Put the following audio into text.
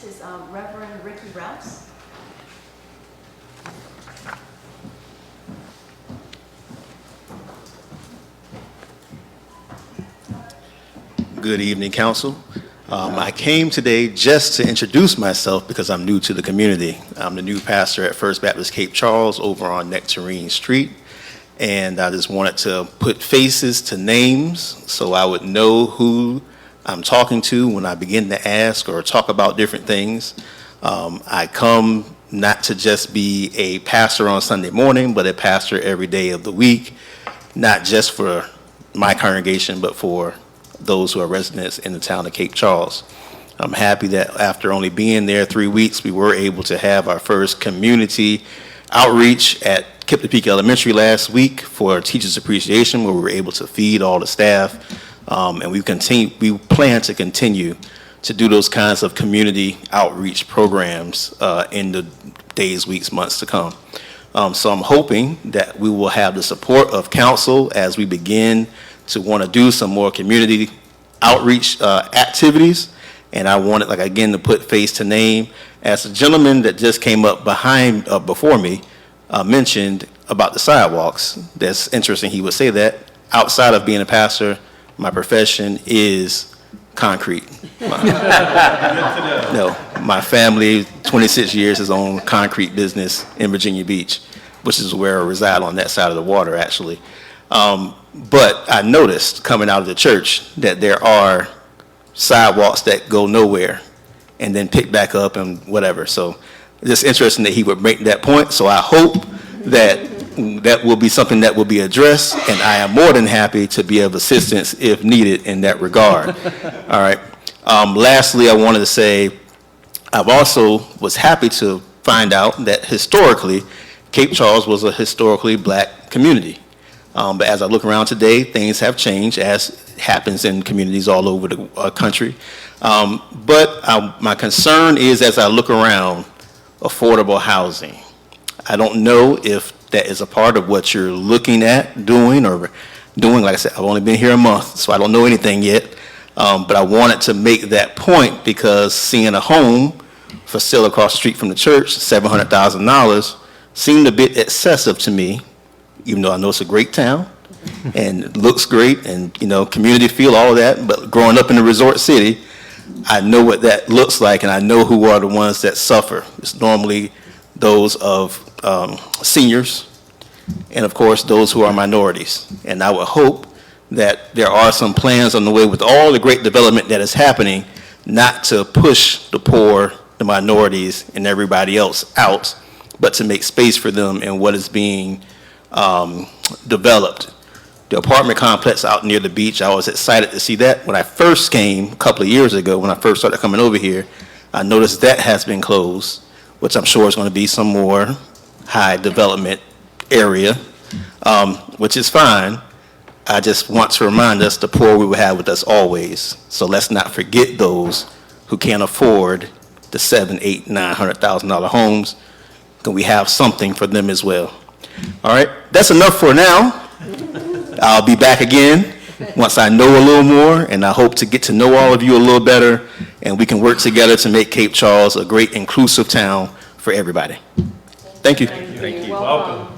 Next is Reverend Ricky Rouse. Good evening, Council. I came today just to introduce myself because I'm new to the community. I'm the new pastor at First Baptist Cape Charles over on Nectarine Street. And I just wanted to put faces to names so I would know who I'm talking to when I begin to ask or talk about different things. I come not to just be a pastor on Sunday morning, but a pastor every day of the week, not just for my congregation, but for those who are residents in the town of Cape Charles. I'm happy that after only being there 3 weeks, we were able to have our first community outreach at Kipton Peak Elementary last week for Teachers Appreciation, where we were able to feed all the staff. And we plan to continue to do those kinds of community outreach programs in the days, weeks, months to come. So I'm hoping that we will have the support of council as we begin to want to do some more community outreach activities. And I wanted, like, again, to put face to name. As the gentleman that just came up before me mentioned about the sidewalks, that's interesting he would say that. Outside of being a pastor, my profession is concrete. No, my family, 26 years, has owned concrete business in Virginia Beach, which is where I reside on that side of the water, actually. But I noticed coming out of the church that there are sidewalks that go nowhere and then pick back up and whatever. So it's just interesting that he would make that point. So I hope that that will be something that will be addressed, and I am more than happy to be of assistance if needed in that regard. All right. Lastly, I wanted to say I've also was happy to find out that historically, Cape Charles was a historically black community. But as I look around today, things have changed, as happens in communities all over the country. But my concern is, as I look around, affordable housing. I don't know if that is a part of what you're looking at doing. Like I said, I've only been here a month, so I don't know anything yet. But I wanted to make that point because seeing a home for sale across the street from the church, $700,000, seemed a bit excessive to me, even though I know it's a great town and it looks great and, you know, community feel, all of that. But growing up in the resort city, I know what that looks like, and I know who are the ones that suffer. It's normally those of seniors and, of course, those who are minorities. And I would hope that there are some plans on the way with all the great development that is happening, not to push the poor, the minorities, and everybody else out, but to make space for them in what is being developed. The apartment complex out near the beach, I was excited to see that. When I first came a couple of years ago, when I first started coming over here, I noticed that has been closed, which I'm sure is going to be some more high development area, which is fine. I just want to remind us the poor we will have with us always. So let's not forget those who can't afford the $700,000, $800,000, $900,000 homes. Can we have something for them as well? All right, that's enough for now. I'll be back again once I know a little more, and I hope to get to know all of you a little better, and we can work together to make Cape Charles a great inclusive town for everybody. Thank you. Thank you. Welcome.